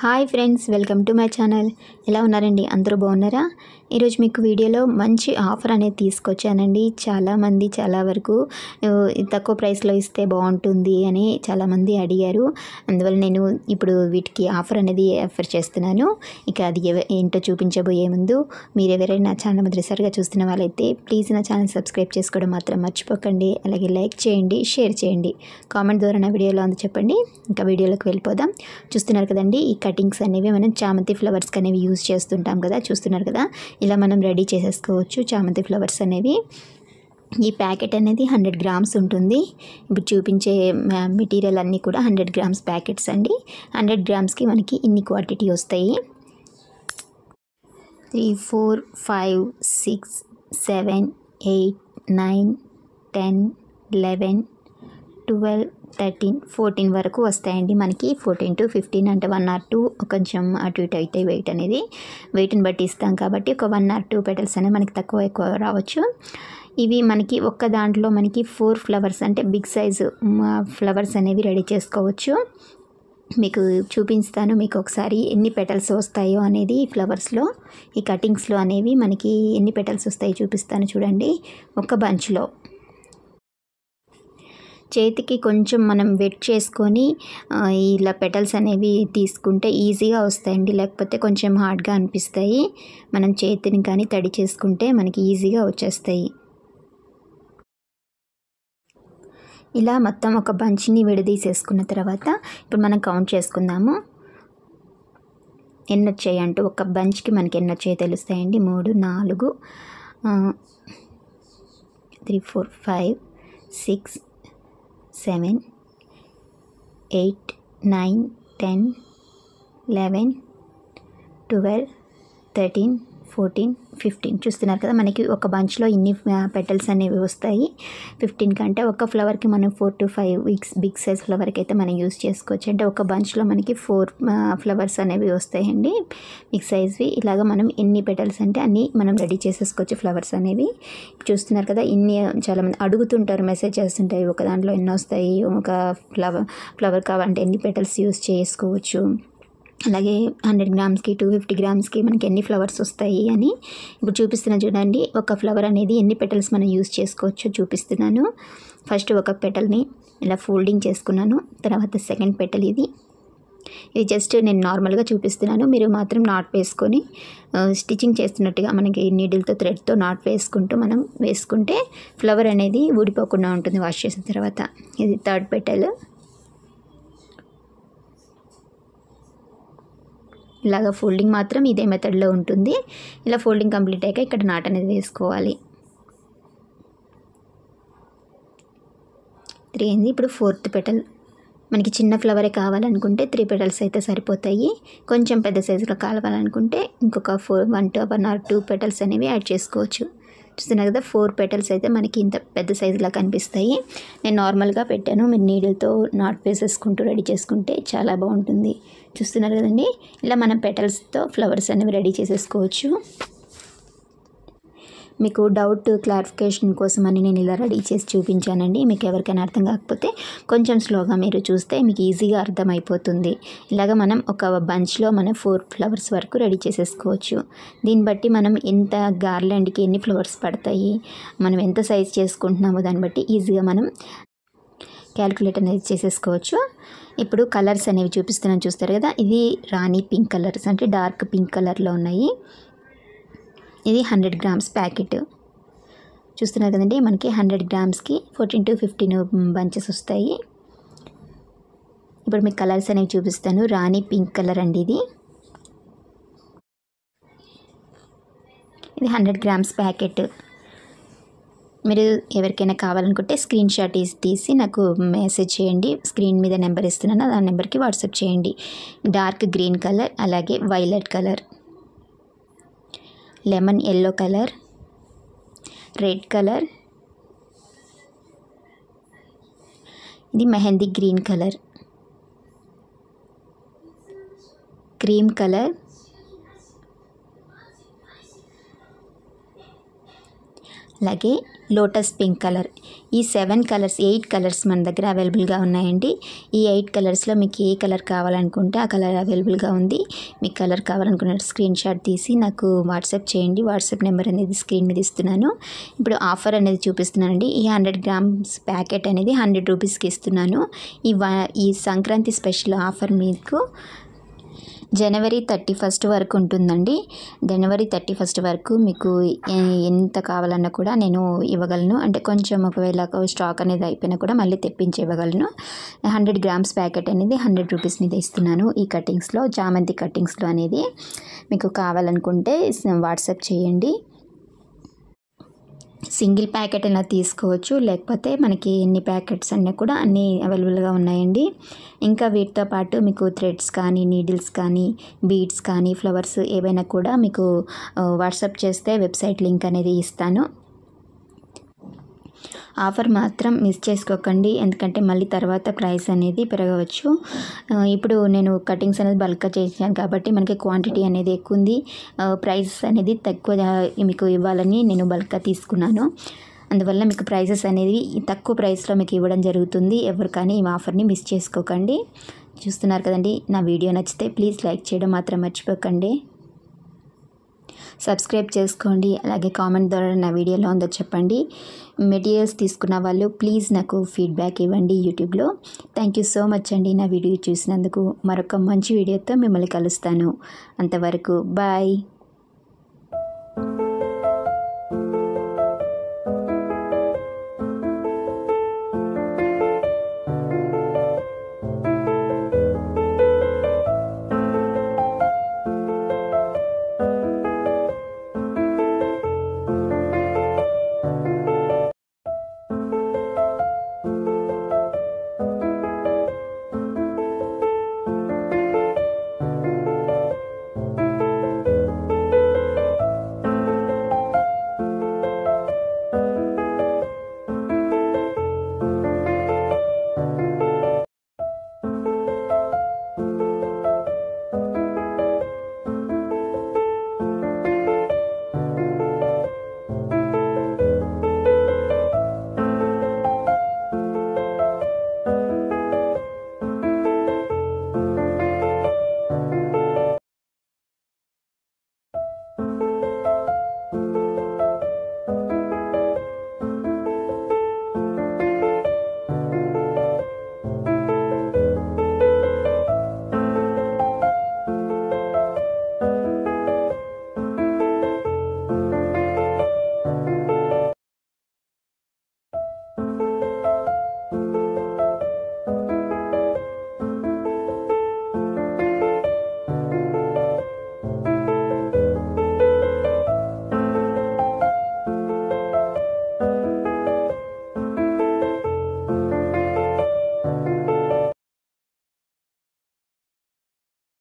Hi friends, welcome to my channel. ఎలా ఉన్నారండి? అందరూ బాగున్నారా? ఈరోజు మీకు వీడియోలో మంచి ఆఫర్ అనేది తీసుకొచ్చానండి. చాలామంది చాలా వరకు తక్కువ ప్రైస్లో ఇస్తే బాగుంటుంది అని చాలామంది అడిగారు. అందువల్ల నేను ఇప్పుడు వీటికి ఆఫర్ అనేది ఆఫర్ చేస్తున్నాను. ఇక అది ఏంటో చూపించబోయే ముందు మీరు ఎవరైనా నా ఛానల్ మొదటిసారిగా చూస్తున్న వాళ్ళైతే ప్లీజ్ నా ఛానల్ సబ్స్క్రైబ్ చేసుకోవడం మాత్రం మర్చిపోకండి. అలాగే లైక్ చేయండి, షేర్ చేయండి, కామెంట్ ద్వారా నా వీడియోలో అందు చెప్పండి. ఇంకా వీడియోలోకి వెళ్ళిపోదాం. చూస్తున్నారు కదండి, ఈ కటింగ్స్ అనేవి మనం చామంతి ఫ్లవర్స్ అనేవి యూజ్ చేస్తుంటాం కదా. చూస్తున్నారు కదా, ఇలా మనం రెడీ చేసేసుకోవచ్చు చామంతి ఫ్లవర్స్ అనేవి. ఈ ప్యాకెట్ అనేది 100 గ్రామ్స్ ఉంటుంది. ఇప్పుడు చూపించే మెటీరియల్ అన్నీ కూడా 100 గ్రామ్స్ ప్యాకెట్స్ అండి. 100 గ్రామ్స్కి మనకి ఇన్ని క్వాంటిటీ వస్తాయి. 3, 4, 5, 6, 7, 8, 9, 10, 11, 12, 13, 14 వరకు వస్తాయండి. మనకి 14 to 15 అంటే 1 or 2 కొంచెం అటు ఇటు అయితే వెయిట్ అనేది వెయిట్ని బట్టి ఇస్తాం కాబట్టి ఒక 1 or 2 పెటల్స్ అనేవి మనకి ఎక్కువ రావచ్చు. ఇవి మనకి ఒక్క దాంట్లో మనకి 4 ఫ్లవర్స్ అంటే బిగ్ సైజు ఫ్లవర్స్ అనేవి రెడీ చేసుకోవచ్చు. మీకు చూపిస్తాను మీకు ఒకసారి ఎన్ని పెటల్స్ వస్తాయో అనేది ఈ ఫ్లవర్స్లో, ఈ కటింగ్స్లో అనేవి మనకి ఎన్ని పెటల్స్ వస్తాయో చూపిస్తాను చూడండి. ఒక బంచ్లో చేతికి కొంచెం మనం వెట్ చేసుకొని ఇలా పెటల్స్ అనేవి తీసుకుంటే ఈజీగా వస్తాయండి. లేకపోతే కొంచెం హార్డ్గా అనిపిస్తాయి. మనం చేతిని కానీ తడి చేసుకుంటే మనకి ఈజీగా వచ్చేస్తాయి. ఇలా మొత్తం ఒక బంచ్ని విడదీసేసుకున్న తర్వాత ఇప్పుడు మనం కౌంట్ చేసుకుందాము. ఎన్ని వచ్చాయి అంటూ ఒక బంచ్కి మనకి ఎన్ని వచ్చాయో తెలుస్తాయండి. 3, 4, 3, 4, 5, 6, 7, 8, 9, 10, 11, 12, 13, 14, 15 చూస్తున్నారు కదా. మనకి ఒక బంచ్లో ఇన్ని పెటల్స్ అనేవి వస్తాయి. 15 కంటే ఒక ఫ్లవర్కి మనం 4 to 5 వీక్స్ బిగ్ సైజ్ ఫ్లవర్కి అయితే మనం యూస్ చేసుకోవచ్చు. అంటే ఒక బంచ్లో మనకి 4 ఫ్లవర్స్ అనేవి వస్తాయండి బిగ్ సైజ్వి. ఇలాగ మనం ఎన్ని పెటల్స్ అంటే అన్నీ మనం రెడీ చేసేసుకోవచ్చు ఫ్లవర్స్ అనేవి. చూస్తున్నారు కదా, ఇన్ని చాలామంది అడుగుతుంటారు, మెసేజ్ చేస్తుంటారు ఒక దాంట్లో ఎన్ని వస్తాయి, ఒక ఫ్లవర్ కావాలంటే ఎన్ని పెటల్స్ యూస్ చేసుకోవచ్చు, అలాగే 100 గ్రామ్స్కి 250 గ్రామ్స్కి మనకి ఎన్ని ఫ్లవర్స్ వస్తాయి అని. ఇప్పుడు చూపిస్తున్నాను చూడండి, ఒక ఫ్లవర్ అనేది ఎన్ని పెటల్స్ మనం యూస్ చేసుకోవచ్చో చూపిస్తున్నాను. ఫస్ట్ ఒక పెటల్ని ఇలా ఫోల్డింగ్ చేసుకున్నాను. తర్వాత సెకండ్ పెటల్ ఇది జస్ట్ నేను నార్మల్గా చూపిస్తున్నాను. మీరు మాత్రం నాట్ వేసుకొని స్టిచ్చింగ్ చేస్తున్నట్టుగా మనకి నీడిల్తో థ్రెడ్తో నాట్ వేసుకుంటూ మనం వేసుకుంటే ఫ్లవర్ అనేది ఊడిపోకుండా ఉంటుంది వాష్ చేసిన తర్వాత. ఇది థర్డ్ పెటల్. ఇలాగ ఫోల్డింగ్ మాత్రం ఇదే మెథడ్లో ఉంటుంది. ఇలా ఫోల్డింగ్ కంప్లీట్ అయ్యాక ఇక్కడ నాట్ అనేది వేసుకోవాలి. 3 అయింది. ఇప్పుడు ఫోర్త్ పెటల్. మనకి చిన్న ఫ్లవరే కావాలనుకుంటే 3 పెటల్స్ అయితే సరిపోతాయి. కొంచెం పెద్ద సైజులో కావాలనుకుంటే ఇంకొక 1 or 2 పెటల్స్ అనేవి యాడ్ చేసుకోవచ్చు. చూస్తున్నారు కదా, 4 పెటల్స్ అయితే మనకి ఇంత పెద్ద సైజులా కనిపిస్తాయి. నేను నార్మల్గా పెట్టాను. మీరు నీడిల్తో నాట్ వేసేసుకుంటూ రెడీ చేసుకుంటే చాలా బాగుంటుంది. చూస్తున్నారు కదండి, ఇలా మనం పెటల్స్తో ఫ్లవర్స్ అనేవి రెడీ చేసేసుకోవచ్చు. మీకు డౌట్ క్లారిఫికేషన్ కోసమని నేను ఇలా రెడీ చేసి చూపించానండి. మీకు ఎవరికైనా అర్థం కాకపోతే కొంచెం స్లోగా మీరు చూస్తే మీకు ఈజీగా అర్థమైపోతుంది. ఇలాగ మనం ఒక బంచ్లో మనం 4 ఫ్లవర్స్ వరకు రెడీ చేసేసుకోవచ్చు. దీన్ని బట్టి మనం ఎంత గార్లాండ్కి ఎన్ని ఫ్లవర్స్ పడతాయి, మనం ఎంత సైజ్ చేసుకుంటున్నామో దాన్ని బట్టి ఈజీగా మనం క్యాలిక్యులేట్ అనేది చేసేసుకోవచ్చు. ఇప్పుడు కలర్స్ అనేవి చూపిస్తున్నాను చూస్తారు కదా. ఇది రాణి పింక్ కలర్స్ అంటే డార్క్ పింక్ కలర్లో ఉన్నాయి. ఇది 100 గ్రామ్స్ ప్యాకెట్. చూస్తున్నారు కదండి, మనకి 100 గ్రామ్స్కి 14 to 15 బంచెస్ వస్తాయి. ఇప్పుడు మీకు కలర్స్ అనేవి చూపిస్తాను. రాణి పింక్ కలర్ అండి ఇది 100 గ్రామ్స్ ప్యాకెట్. మీరు ఎవరికైనా కావాలనుకుంటే స్క్రీన్ షాట్ తీసి నాకు మెసేజ్ చేయండి. స్క్రీన్ మీద నెంబర్ ఇస్తున్నాను, ఆ నెంబర్కి వాట్సాప్ చేయండి. డార్క్ గ్రీన్ కలర్, అలాగే violet colour, lemon yellow colour, red colour, ఇది mehndi green colour, cream colour, అలాగే లోటస్ పింక్ కలర్. ఈ 8 కలర్స్ మన దగ్గర అవైలబుల్గా ఉన్నాయండి. ఈ 8 కలర్స్లో మీకు ఏ కలర్ కావాలనుకుంటే ఆ కలర్ అవైలబుల్గా ఉంది. మీకు కలర్ కావాలనుకున్న స్క్రీన్ షాట్ తీసి నాకు వాట్సాప్ చేయండి. వాట్సాప్ నెంబర్ అనేది స్క్రీన్ మీద ఇస్తున్నాను. ఇప్పుడు ఆఫర్ అనేది చూపిస్తున్నానండి. ఈ 100 గ్రామ్స్ ప్యాకెట్ అనేది 100 రూపీస్కి ఇస్తున్నాను. ఈ సంక్రాంతి స్పెషల్ ఆఫర్ మీకు జనవరి 31 వరకు ఉంటుందండి. జనవరి 31 వరకు మీకు ఎంత కావాలన్నా కూడా నేను ఇవ్వగలను. అంటే కొంచెం ఒకవేళ స్టాక్ అనేది అయిపోయినా కూడా మళ్ళీ తెప్పించి ఇవ్వగలను. 100 గ్రామ్స్ ప్యాకెట్ అనేది 100 రూపీస్ మీద ఇస్తున్నాను. ఈ కటింగ్స్లో చామంతి కటింగ్స్లో అనేది మీకు కావాలనుకుంటే వాట్సాప్ చేయండి. సింగిల్ ప్యాకెట్ అయినా తీసుకోవచ్చు, లేకపోతే మనకి ఎన్ని ప్యాకెట్స్ అన్నీ కూడా అన్నీ అవైలబుల్గా ఉన్నాయండి. ఇంకా వీటితో పాటు మీకు థ్రెడ్స్ కానీ, నీడిల్స్ కానీ, బీడ్స్ కానీ, ఫ్లవర్స్ ఏవైనా కూడా మీకు వాట్సాప్ చేస్తే వెబ్సైట్ లింక్ అనేది ఇస్తాను. ఆఫర్ మాత్రం మిస్ చేసుకోకండి, ఎందుకంటే మళ్ళీ తర్వాత ప్రైస్ అనేది పెరగవచ్చు. ఇప్పుడు నేను కటింగ్స్ అనేది బల్క్గా చేశాను కాబట్టి మనకి క్వాంటిటీ అనేది ఎక్కువ ఉంది. ప్రైస్ అనేది తక్కువ మీకు ఇవ్వాలని నేను బల్క్గా తీసుకున్నాను. అందువల్ల మీకు ప్రైసెస్ అనేది తక్కువ ప్రైస్లో మీకు ఇవ్వడం జరుగుతుంది. ఎవరు కానీ ఈ ఆఫర్ని మిస్ చేసుకోకండి. చూస్తున్నారు కదండి, నా వీడియో నచ్చితే ప్లీజ్ లైక్ చేయడం మాత్రం మర్చిపోకండి. సబ్స్క్రైబ్ చేసుకోండి. అలాగే కామెంట్ ద్వారా నా వీడియో ఎలా ఉందో చెప్పండి. మెటీరియల్స్ తీసుకున్న వాళ్ళు ప్లీజ్ నాకు ఫీడ్బ్యాక్ ఇవ్వండి యూట్యూబ్లో. థ్యాంక్ యూ సో మచ్ అండి నా వీడియో చూసినందుకు. మరొక మంచి వీడియోతో మిమ్మల్ని కలుస్తాను. అంతవరకు బాయ్.